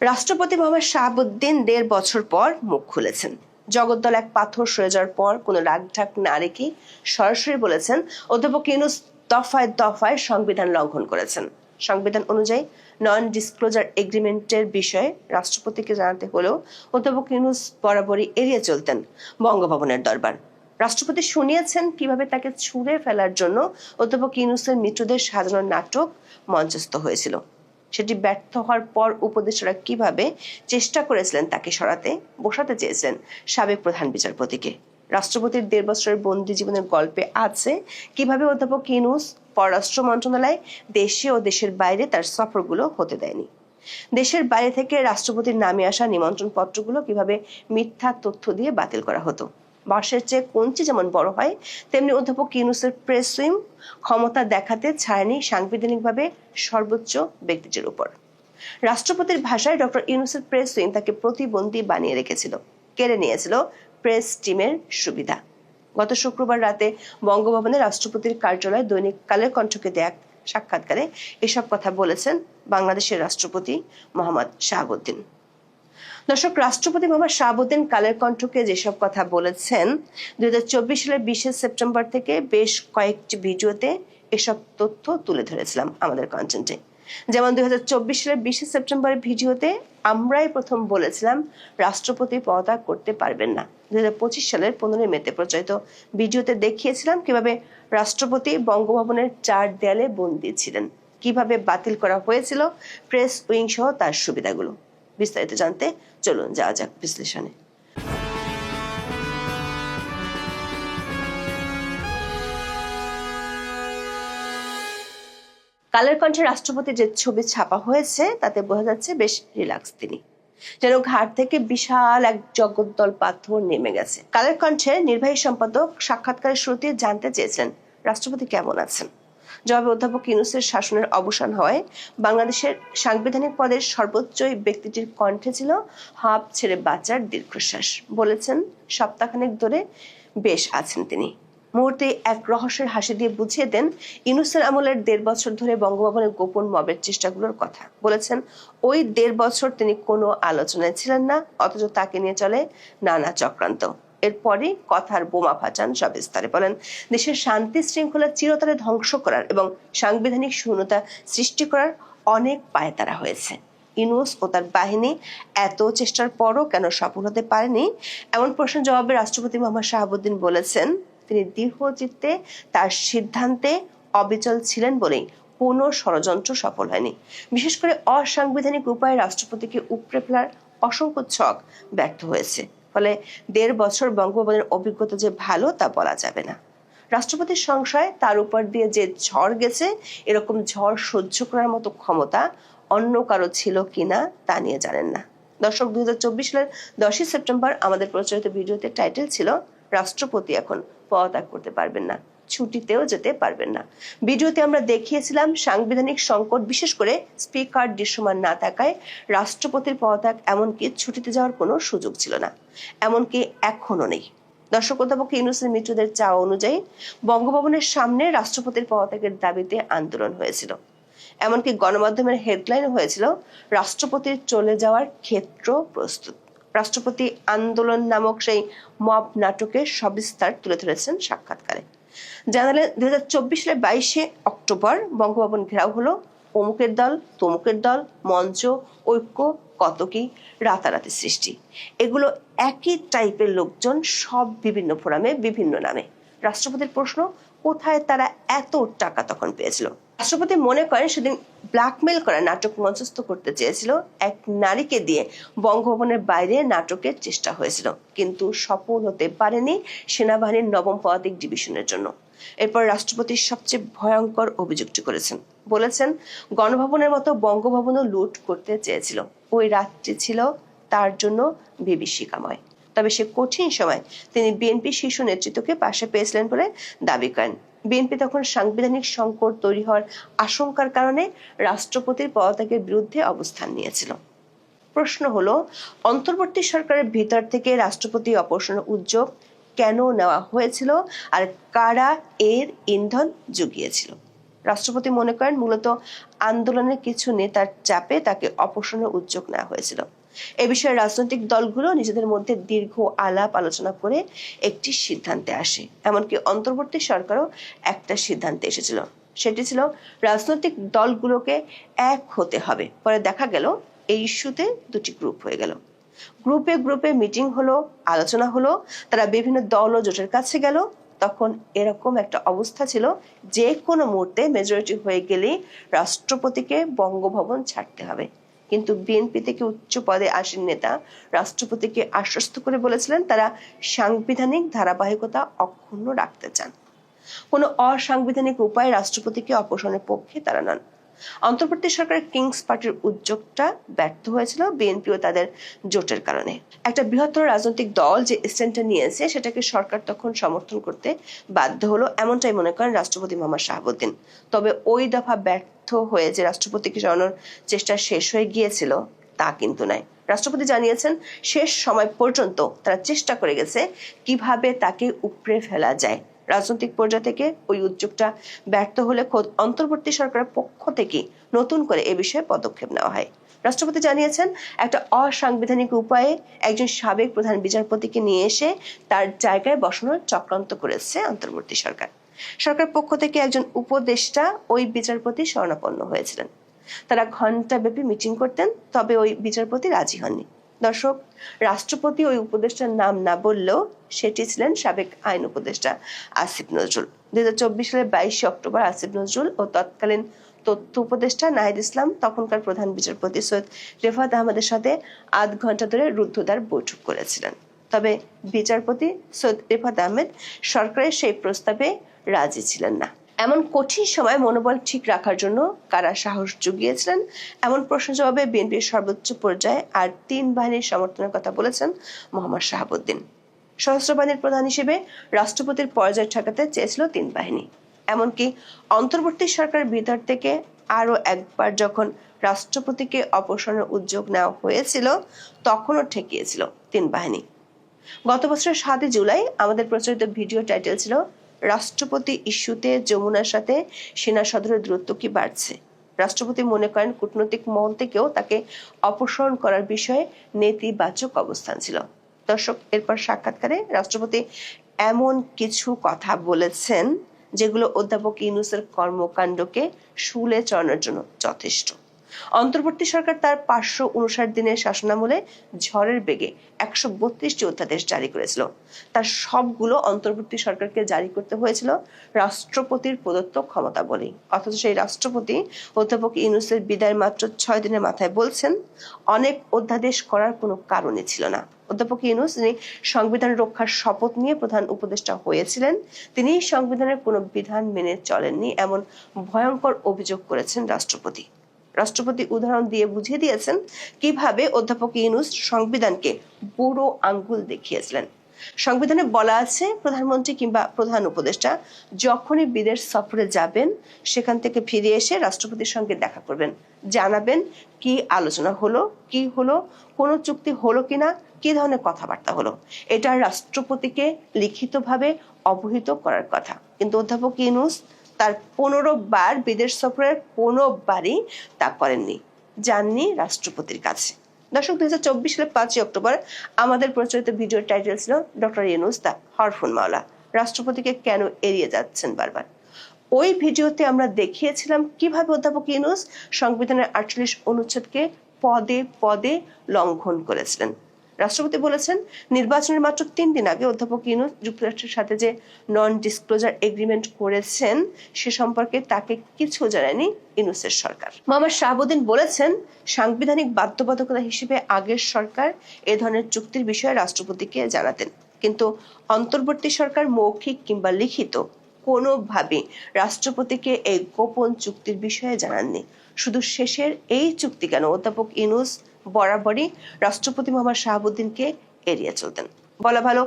রাষ্ট্রপতি মোহাম্মদ শাহাবুদ্দিন ১.৫ বছর পর মুখ খুলেছেন। জগদ্দল এক পাথর সরে যাওয়ার পর কোনো রাগঢাক না রেখে সরাসরি বলেছেন অধ্যাপক ইউনূস দফায় দফায় সংবিধান লঙ্ঘন করেছেন। সংবিধান অনুযায়ী নন ডিসক্লোজার এগ্রিমেন্টের বিষয়ে রাষ্ট্রপতিকে জানাতে হলেও অধ্যাপক ইউনূস বরাবরই এড়িয়ে চলতেন বঙ্গভবনের দরবার। রাষ্ট্রপতি শুনিয়েছেন কিভাবে তাকে ছুঁড়ে ফেলার জন্য অধ্যাপক ইউনূসের মিত্রদের সাজানো নাটক মঞ্চস্থ হয়েছিল। সেটি ব্যর্থ হওয়ার পর উপদেষ্টারা কিভাবে চেষ্টা করেছিলেন তাকে সরাতে বসাতে চেয়েছিলেন সাবেক প্রধান বিচারপতিকে। রাষ্ট্রপতির ১.৫ বছরের বন্দি জীবনের গল্পে আছে কিভাবে অধ্যাপক ইউনূস পররাষ্ট্র মন্ত্রণালয় দেশে ও দেশের বাইরে তার সফরগুলো হতে দেয়নি। দেশের বাইরে থেকে রাষ্ট্রপতির নামে আসা নিমন্ত্রণ পত্রগুলো কিভাবে মিথ্যা তথ্য দিয়ে বাতিল করা হতো। বাঁশের চেয়ে কঞ্চি যেমন বড় হয়, তেমনি অধ্যাপক ইউনূসের প্রেস উইং ক্ষমতা দেখাতে ছাড়েনি সাংবিধানিকভাবে সর্বোচ্চ ব্যক্তিটির উপর। রাষ্ট্রপতির ভাষায় ডক্টর ইউনূসের প্রেস উইং তাকে প্রতিবন্ধী বানিয়ে রেখেছিল, কেড়ে নিয়েছিল প্রেস টিমের সুবিধা। গত শুক্রবার রাতে বঙ্গভবনে রাষ্ট্রপতির কার্যালয় দৈনিক কালের কণ্ঠকে দেয়া সাক্ষাৎকারে এসব কথা বলেছেন বাংলাদেশের রাষ্ট্রপতি মোহাম্মদ শাহাবুদ্দিন। দর্শক, রাষ্ট্রপতি মোহাম্মদ শাহাবুদ্দিন কালের কণ্ঠকে যেসব কথা বলেছেন ২০২৪ সালের ২০ সেপ্টেম্বর থেকে বেশ কয়েকটি ভিডিওতে এসব তথ্য তুলে ধরেছিলাম আমাদের কন্টেন্টে। যেমন ২০২৪ সালের ২০ সেপ্টেম্বরের ভিডিওতে আমরাই প্রথম বলেছিলাম রাষ্ট্রপতি পদত্যাগ করতে পারবেন না। ২০২৫ সালের ১৫ মেতে প্রচারিত ভিডিওতে দেখিয়েছিলাম কিভাবে রাষ্ট্রপতি বঙ্গভবনের ৪ দেয়ালে বন্দী ছিলেন, কিভাবে বাতিল করা হয়েছিল প্রেস উইং সহ তার সুবিধাগুলো। বিস্তারিত জানতে চলুন যাওয়া যাক বিশ্লেষণে। কালের কণ্ঠে রাষ্ট্রপতি যে ছবি ছাপা হয়েছে তাতে বোঝা যাচ্ছে বেশ রিল্যাক্স তিনি, যেন ঘাট থেকে বিশাল এক জগদ্দল পাথর নেমে গেছে। কালের কণ্ঠের নির্বাহী সম্পাদক সাক্ষাৎকারের শুরুতে জানতে চেয়েছিলেন রাষ্ট্রপতি কেমন আছেন। জবাবে অধ্যাপক ইউনূসের শাসনের অবসান হয় বাংলাদেশের সাংবিধানিক পদের সর্বোচ্চ ব্যক্তিটির কণ্ঠে ছিল হাঁপ ছেড়ে বাঁচার দীর্ঘশ্বাস। বলেছেন সপ্তাহখানেক ধরে বেশ আছেন তিনি। মুহূর্তে এক রহস্যের হাসি দিয়ে বুঝিয়ে দেন ইউনূসের আমলের ১.৫ বছর ধরে বঙ্গভবনের গোপন মবের চেষ্টাগুলোর কথা। বলেছেন ওই ১.৫ বছর তিনি কোনো আলোচনায় ছিলেন না, অথচ তাকে নিয়ে চলে নানা চক্রান্ত। এরপরই কথার বোমা ফাটান সবিস্তারে। বলেন দেশের শান্তি শৃঙ্খলা চিরতরে ধ্বংস করার এবং সাংবিধানিক শূন্যতা সৃষ্টি করার অনেক পায়তারা হয়েছে। ইউনূস ও তার বাহিনী এত চেষ্টার পরও কেন সফল হতে পারেনি, এমন প্রশ্নের জবাবে রাষ্ট্রপতি মোহাম্মদ শাহাবুদ্দিন বলেছেন তিনি দৃঢ়চিত্তে তার সিদ্ধান্তে অবিচল ছিলেন বলেই কোনো ষড়যন্ত্র সফল হয়নি। বিশেষ করে অসাংবিধানিক উপায়ে রাষ্ট্রপতিকে উপড়ে ফেলার অসংখ্য ছক ব্যর্থ হয়েছে। ফলে ১.৫ বছর বঙ্গভবনের অভিজ্ঞতা যে ভালো তা বলা যাবে না। রাষ্ট্রপতির সংশয় তার উপর দিয়ে যে ঝড় গেছে, এরকম ঝড় সহ্য করার মতো ক্ষমতা অন্য কারো ছিল কিনা তা নিয়ে জানেন না। দর্শক, ২০২৪ সালের ১০ সেপ্টেম্বর আমাদের প্রচারিত ভিডিওতে টাইটেল ছিল রাষ্ট্রপতি এখন পদত্যাগ করতে পারবেন না, ছুটিতেও যেতে পারবেন না। ভিডিওতে আমরা দেখিয়েছিলাম সাংবিধানিক সংকট, বিশেষ করে স্পিকার দৃশ্যমান না থাকায় রাষ্ট্রপতির পদত্যাগ এমনকি ছুটিতে যাওয়ার কোনো সুযোগ ছিল না, এমনকি এখনো নেই। দর্শক, অধ্যাপক ইউনূসের মিত্রদের চাওয়া অনুযায়ী বঙ্গভবনের সামনে রাষ্ট্রপতির পদত্যাগের দাবিতে আন্দোলন হয়েছিল। এমনকি গণমাধ্যমের হেডলাইন হয়েছিল রাষ্ট্রপতির চলে যাওয়ার ক্ষেত্র প্রস্তুত। রাষ্ট্রপতি আন্দোলন নামক সেই মব নাটকের সবিস্তার তুলে ধরেছেন সাক্ষাৎকারে। জানালেন ২০২৪ সালের ২২ অক্টোবর বঙ্গভবন ঘেরাও হলো, অমুকের দল তমুকের দল, মঞ্চ, ঐক্য, কত কি রাতারাতি সৃষ্টি। এগুলো একই টাইপের লোকজন, সব বিভিন্ন ফোরামে বিভিন্ন নামে। রাষ্ট্রপতির প্রশ্ন, কোথায় তারা এত টাকা তখন পেয়েছিল? রাষ্ট্রপতি মনে করেন সেদিন ব্ল্যাকমেল করা নাটক মঞ্চস্থ করতে চেয়েছিল এক নারীকে দিয়ে বঙ্গভবনের বাইরে নাটকের চেষ্টা হয়েছিল, কিন্তু সফল হতে পারেনি সেনাবাহিনীর ৯ম পদাতিক ডিভিশনের জন্য। এরপর রাষ্ট্রপতি সবচেয়ে ভয়ঙ্কর অভিযোগটি করেছেন। বলেছেন গণভবনের মতো বঙ্গভবনও লুট করতে চেয়েছিল। ওই রাতটি ছিল তার জন্য বিভীষিকাময়। তবে সে কঠিন সময় তিনি বিএনপি শীর্ষ নেতৃত্বকে পাশে পেয়েছিলেন বলে দাবি করেন। বিএনপি তখন সাংবিধানিক সংকট তৈরি হওয়ার আশঙ্কার কারণে রাষ্ট্রপতির পদত্যাগের বিরুদ্ধে অবস্থান নিয়েছিল। প্রশ্ন হলো, অন্তর্বর্তী সরকারের ভিতর থেকে রাষ্ট্রপতি অপসারণের উদ্যোগ কেন নেওয়া হয়েছিল আর কারা এর ইন্ধন জুগিয়েছিল? রাষ্ট্রপতি মনে করেন মূলত আন্দোলনের কিছু নেতার চাপে তাকে অপসারণের উদ্যোগ নেওয়া হয়েছিল। এ বিষয়ে রাজনৈতিক দলগুলো নিজেদের মধ্যে দীর্ঘ আলাপ আলোচনা করে একটি সিদ্ধান্তে আসে। এমনকি অন্তর্বর্তী সরকারও একটা সিদ্ধান্তে এসেছিল, সেটি ছিল রাজনৈতিক দলগুলোকে এক হতে হবে। পরে দেখা গেল এই ইস্যুতে দুটি গ্রুপ হয়ে গেল। গ্রুপে গ্রুপে মিটিং হলো, আলোচনা হলো, তারা বিভিন্ন দল ও জোটের কাছে গেল। তখন এরকম একটা অবস্থা ছিল, যে কোনো মুহূর্তে মেজরিটি হয়ে গেলেই রাষ্ট্রপতিকে বঙ্গভবন ছাড়তে হবে। কিন্তু বিএনপি থেকে উচ্চ পদে আসীন নেতা রাষ্ট্রপতিকে আশ্বস্ত করে বলেছিলেন তারা সাংবিধানিক ধারাবাহিকতা অক্ষুণ্ণ রাখতে চান। কোনো অসাংবিধানিক উপায়ে রাষ্ট্রপতিকে অপসারণের পক্ষে তারা নন। অন্তর্বর্তী সরকারের কিংস পার্টির উদ্যোগটা ব্যর্থ হয়েছিল বিএনপি ও তাদের জোটের কারণে। একটা বৃহত্তর রাজনৈতিক দল যে স্ট্যান্ডটা নিয়েছে সেটাকে সরকার তখন সমর্থন করতে বাধ্য হলো, এমনটাই মনে করেন রাষ্ট্রপতি মোহাম্মদ শাহাবুদ্দিন। তবে ওই দফা ব্যর্থ হয়ে যে রাষ্ট্রপতিকে সরানোর চেষ্টা শেষ হয়ে গিয়েছিল তা কিন্তু নয়। রাষ্ট্রপতি জানিয়েছেন শেষ সময় পর্যন্ত তারা চেষ্টা করে গেছে কিভাবে তাকে উপড়ে ফেলা যায়। রাজনৈতিক পর্যায় থেকে ওই উদ্যোগটা ব্যর্থ হলে খোদ অন্তর্বর্তী সরকারের পক্ষ থেকে নতুন করে এ বিষয়ে পদক্ষেপ নেওয়া হয়। রাষ্ট্রপতি জানিয়েছেন একটা অসাংবিধানিক উপায়ে একজন সাবেক প্রধান বিচারপতিকে নিয়ে এসে তার জায়গায় বসানোর চক্রান্ত করেছে অন্তর্বর্তী সরকার। সরকার পক্ষ থেকে একজন উপদেষ্টা ওই বিচারপতি শরণাপন্ন হয়েছিলেন। তারা ঘণ্টাব্যাপী মিটিং করতেন, তবে ওই বিচারপতি রাজি হননি। দর্শক, রাষ্ট্রপতি ওই উপদেষ্টার নাম না বললেও সেটি ছিলেন সাবেক আইন উপদেষ্টা আসিফ নজরুল। 2024 সালের 22 অক্টোবর আসিফ নজরুল ও তৎকালীন তথ্য উপদেষ্টা নাহিদ ইসলাম তখনকার প্রধান বিচারপতি সৈয়দ রেফাত আহমেদের সাথে আধ ঘন্টা ধরে রুদ্ধদ্বার বৈঠক করেছিলেন। তবে বিচারপতি সৈয়দ রেফাত আহমেদ সরকারের সেই প্রস্তাবে রাজি ছিলেন না। এমন কঠিন সময় মনোবল ঠিক রাখার জন্য কারা সাহস জুগিয়েছিলেন, এমন প্রশ্ন জবাবে বিএনপির সর্বোচ্চ পর্যায়ে আর 3 বাহিনীর সমর্থনের কথা বলেছেন মোহাম্মদ শাহাবুদ্দিন। সশস্ত্র বাহিনীর প্রধান হিসেবে রাষ্ট্রপতির পর্যায় ঠেকাতে চেয়েছিল 3 বাহিনী। এমনকি অন্তর্বর্তী সরকারের ভিতর থেকে আরো একবার যখন রাষ্ট্রপতিকে অপসারণের উদ্যোগ নেওয়া হয়েছিল তখনও ঠেকিয়েছিল 3 বাহিনী। গত বছরের 7 জুলাই আমাদের প্রচারিত ভিডিও টাইটেল ছিল রাষ্ট্রপতি ইস্যুতে যমুনার সাথে সেনা সদরের দূরত্ব কি বাড়ছে। রাষ্ট্রপতি মনে করেন কূটনৈতিক মহল থেকেও তাকে অপসারণ করার বিষয়ে নেতিবাচক অবস্থান ছিল। দর্শক, এরপর সাক্ষাৎকারে রাষ্ট্রপতি এমন কিছু কথা বলেছেন যেগুলো অধ্যাপক ইউনূসের কর্মকাণ্ডকে শুলে চড়ানোর জন্য যথেষ্ট। অন্তর্বর্তী সরকার তার 559 দিনের শাসনামলে ঝড়ের বেগে 132টি অধ্যাদেশ জারি করেছিল। তার সবগুলো অন্তর্বর্তী সরকারকে জারি করতে হয়েছিল রাষ্ট্রপতির প্রদত্ত ক্ষমতা বলেই। অথচ সেই রাষ্ট্রপতি অধ্যাপক ইউনূসের বিদায়ের মাত্র 6 দিনের মাথায় বলছেন অনেক অধ্যাদেশ করার কোনো কারণই ছিল না। অধ্যাপক ইউনূস, যিনি সংবিধান রক্ষার শপথ নিয়ে প্রধান উপদেষ্টা হয়েছিলেন, তিনি সংবিধানের কোনো বিধান মেনে চলেননি এমন ভয়ঙ্কর অভিযোগ করেছেন রাষ্ট্রপতি। রাষ্ট্রপতি উদাহরণ দিয়ে বুঝিয়ে দিয়েছেন কিভাবে অধ্যাপক ইউনূস সংবিধানকে বুড়ো আঙ্গুল দেখিয়েছিলেন। সংবিধানে বলা আছে প্রধানমন্ত্রী কিংবা প্রধান উপদেষ্টা যখনই বিদেশ সফরে যাবেন সেখান থেকে ফিরে এসে রাষ্ট্রপতির সঙ্গে দেখা করবেন, জানাবেন কি আলোচনা হলো, কি হলো, কোনো চুক্তি হলো কিনা, কি ধরনের কথাবার্তা হলো। এটা রাষ্ট্রপতিকে লিখিতভাবে অবহিত করার কথা। কিন্তু অধ্যাপক ইউনূস তার 15 বার বিদেশ সফরের কোনোবারই তা করেননি, যাননি রাষ্ট্রপতির কাছে। দর্শক, 2024 সালের 5 অক্টোবর আমাদের প্রচলিত ভিডিওর টাইটেল ছিল ডক্টর ইউনূস দ্য হরফুল মাওলা, রাষ্ট্রপতিকে কেন এড়িয়ে যাচ্ছেন বারবার। ওই ভিডিওতে আমরা দেখিয়েছিলাম কিভাবে অধ্যাপক ইউনূস সংবিধানের 48 অনুচ্ছেদকে পদে পদে লঙ্ঘন করেছিলেন। রাষ্ট্রপতি বলেছেন নির্বাচনের মাত্র 3 দিন আগে অধ্যাপক ইউনূস যুক্তরাষ্ট্রের সাথে যে নন ডিসক্লোজার এগ্রিমেন্ট করেছেন সে সম্পর্কে তাকে কিছু জানায়নি ইউনূসের সরকার। মোহাম্মদ শাহাবুদ্দিন বলেছেন সাংবিধানিক বাধ্যবাধকতা হিসেবে আগের সরকার এ ধরনের চুক্তির বিষয়ে রাষ্ট্রপতিকে জানাতেন, কিন্তু অন্তর্বর্তী সরকার মৌখিক কিংবা লিখিত কোনোভাবে রাষ্ট্রপতিকে এই গোপন চুক্তির বিষয়ে জানাননি। শুধু শেষের এই চুক্তি কেন, অধ্যাপক ইউনূস বরাবরই রাষ্ট্রপতি মোহাম্মদ শাহাবুদ্দিনকে এড়িয়ে চলতেন, বলা ভালো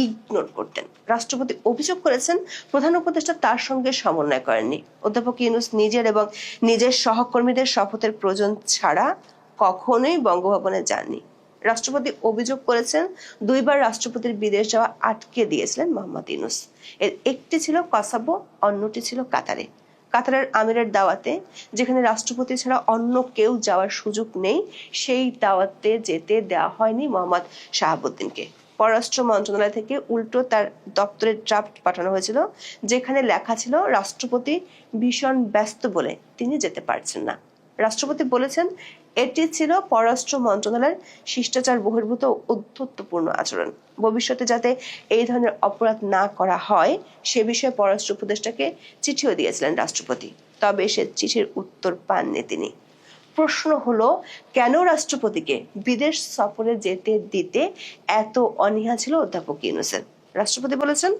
ইগনোর করতেন। রাষ্ট্রপতি অভিযোগ করেছেন প্রধান উপদেষ্টা তার সঙ্গে সমন্বয় করেননি। অধ্যাপক ইউনূস নিজের এবং নিজের সহকর্মীদের শপথের প্রয়োজন ছাড়া কখনোই বঙ্গভবনে যাননি। রাষ্ট্রপতি অভিযোগ করেছেন 2 বার রাষ্ট্রপতির বিদেশ যাওয়া আটকে দিয়েছিলেন মোহাম্মদ ইউনূস। এর একটি ছিল কসাবো, অন্যটি ছিল কাতারে। কাতারের আমিরের দাওয়াতে, যেখানে রাষ্ট্রপতি ছাড়া অন্য কেউ যাওয়ার সুযোগ নেই, সেই দাওয়াতে যেতে দেওয়া হয়নি মোহাম্মদ শাহাবুদ্দিনকে। পররাষ্ট্র মন্ত্রণালয় থেকে উল্টো তার দপ্তরের ড্রাফট পাঠানো হয়েছিল, যেখানে লেখা ছিল রাষ্ট্রপতি ভীষণ ব্যস্ত বলে তিনি যেতে পারছেন না। রাষ্ট্রপতি বলেছেন এটি ছিল পররাষ্ট্র মন্ত্রণালয়ের শিষ্টাচার বহির্ভূত উদ্ধত্যপূর্ণ আচরণ। ভবিষ্যতে যাতে এই ধরনের অপরাধ না করা হয় সে বিষয়ে পররাষ্ট্র উপদেষ্টাকে চিঠিও দিয়েছিলেন রাষ্ট্রপতি, তবে সে চিঠির উত্তর পাননি তিনি। প্রশ্ন হলো, কেন রাষ্ট্রপতিকে বিদেশ সফরে যেতে দিতে এত অনীহা ছিল অধ্যাপক ইউনূসের? রাষ্ট্রপতি বলেছেন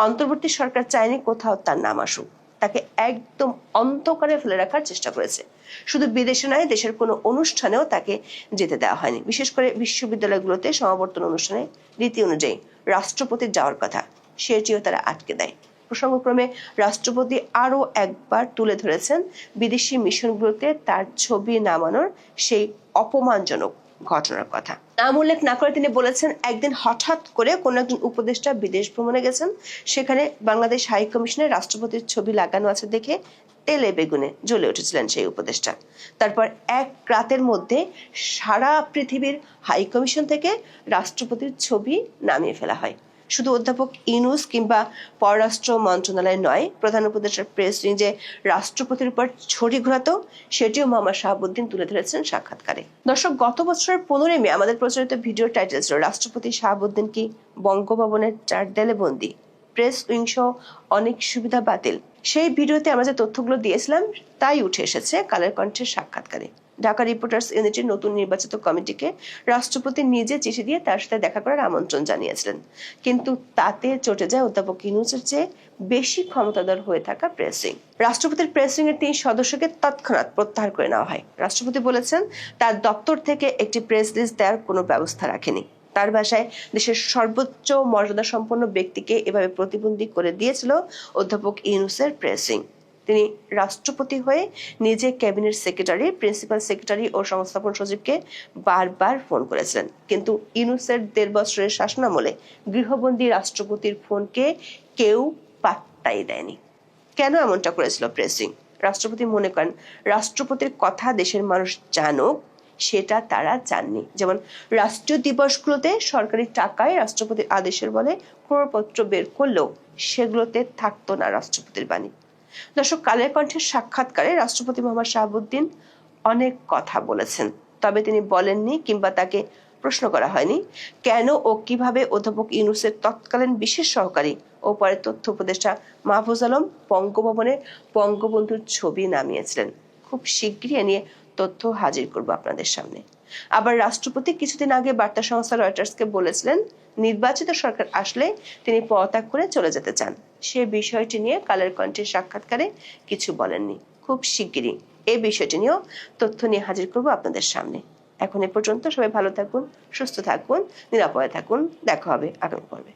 অন্তর্বর্তী সরকার চায়নি কোথাও তার নাম আসুক, তাকে একদম অন্ধকারে ফেলে রাখার চেষ্টা করেছে। শুধু বিদেশে নয়, দেশের কোনো অনুষ্ঠানেও তাকে যেতে দেওয়া হয়নি। বিশেষ করে বিশ্ববিদ্যালয়গুলোতে সমাবর্তন অনুষ্ঠানে রীতি অনুযায়ী রাষ্ট্রপতির যাওয়ার কথা, সেটিও তারা আটকে দেয়। প্রসঙ্গক্রমে রাষ্ট্রপতি আরো একবার তুলে ধরেছেন বিদেশি মিশনগুলোতে তার ছবি নামানোর সেই অপমানজনক ঘটনার কথা। নাম উল্লেখ না করে তিনি বলেছেন একদিন হঠাৎ করে কোন একজন উপদেষ্টা বিদেশ ভ্রমণে গেছেন, সেখানে বাংলাদেশ হাই কমিশনে রাষ্ট্রপতির ছবি লাগানো আছে দেখে তেলে বেগুনে জ্বলে উঠেছিলেন সেই উপদেষ্টা। তারপর এক রাতের মধ্যে সারা পৃথিবীর হাই কমিশন থেকে রাষ্ট্রপতির ছবি নামিয়ে ফেলা হয়। শুধু অধ্যাপক ইউনূস কিংবা পররাষ্ট্র মন্ত্রণালয় নয়, প্রধান উপদেষ্টার প্রেস উইং যে রাষ্ট্রপতির উপর ছড়ি ঘোরাতো সেটিও মোহাম্মদ শাহাবুদ্দিন তুলে ধরেছেন সাক্ষাৎকারে। দর্শক, গত বছরের 15 মে আমাদের প্রচারিত ভিডিওর টাইটেল ছিল রাষ্ট্রপতি শাহাবুদ্দিন কি বঙ্গভবনের 4 দেয়ালে বন্দী, প্রেস উইং সহ অনেক সুবিধা বাতিল। সেই ভিডিওতে আমরা যে তথ্যগুলো দিয়েছিলাম তাই উঠে এসেছে কালের কণ্ঠের সাক্ষাৎকারে। ঢাকা রিপোর্টার্স ইউনিটির নতুন নির্বাচিত কমিটিকে রাষ্ট্রপতি নিজে চিঠি দিয়ে তার সাথে দেখা করার আমন্ত্রণ জানিয়েছিলেন, কিন্তু তাতে চটে যায় অধ্যাপক ইউনূসের চেয়ে বেশি ক্ষমতাধর হয়ে থাকা প্রেস উইং। রাষ্ট্রপতির প্রেস উইং এর 3 সদস্যকে তৎক্ষণাৎ প্রত্যাহার করে নেওয়া হয়। রাষ্ট্রপতি বলেছেন তার দপ্তর থেকে একটি প্রেস রিলিজ দেওয়ার কোনো ব্যবস্থা রাখেনি। তার ভাষায় দেশের সর্বোচ্চ মর্যাদা সম্পন্ন ব্যক্তিকে এভাবে প্রতিবন্ধী করে দিয়েছিল অধ্যাপক ইউনূসের প্রেস উইং। তিনি রাষ্ট্রপতি হয়ে নিজে ক্যাবিনেট সেক্রেটারি, প্রিন্সিপাল সেক্রেটারি ও সংস্থাপন সচিবকে বারবার ফোন করেছিলেন, কিন্তু ইউনূসের 1.5 বছরের শাসনামলে গৃহবন্দী রাষ্ট্রপতির ফোনকে কেউ পাত্তাই দেয়নি। কেন এমনটা করেছিল প্রেস উইং? রাষ্ট্রপতি মনে করেন রাষ্ট্রপতির কথা দেশের মানুষ জানুক, সেটা তারা চাননি। যেমন রাষ্ট্রীয় দিবসগুলোতে সরকারি টাকায় রাষ্ট্রপতির আদেশের বলে ক্রয়পত্র বের করলেও সেগুলোতে থাকতো না রাষ্ট্রপতির বাণী। দর্শক, কালের কণ্ঠের সাক্ষাৎকারে রাষ্ট্রপতি মোহাম্মদ শাহাবুদ্দিন অনেক কথা বলেছেন, তবে তিনি বলেননি কিংবা তাকে প্রশ্ন করা হয়নি কেন ও কিভাবে অধ্যাপক ইউনূসের তৎকালীন বিশেষ সহকারী ও পরে তথ্য উপদেষ্টা মাহফুজ আলম বঙ্গভবনে বঙ্গবন্ধুর ছবি নামিয়েছিলেন। খুব শীঘ্রই নিয়ে তথ্য হাজির করব আপনাদের সামনে। আবার রাষ্ট্রপতি কিছুদিন আগে বার্তা সংস্থা রয়টার্সকে বলেছিলেন নির্বাচিত সরকার আসলে তিনি পদত্যাগ করে চলে যেতে চান। সে বিষয়টি নিয়ে কালের কণ্ঠের সাক্ষাৎকারে কিছু বলেননি। খুব শিগগিরই এই বিষয়টি নিয়েও তথ্য নিয়ে হাজির করব আপনাদের সামনে। এখন এ পর্যন্ত সবাই ভালো থাকুন, সুস্থ থাকুন, নিরাপদে থাকুন। দেখা হবে আগামী পর্বে।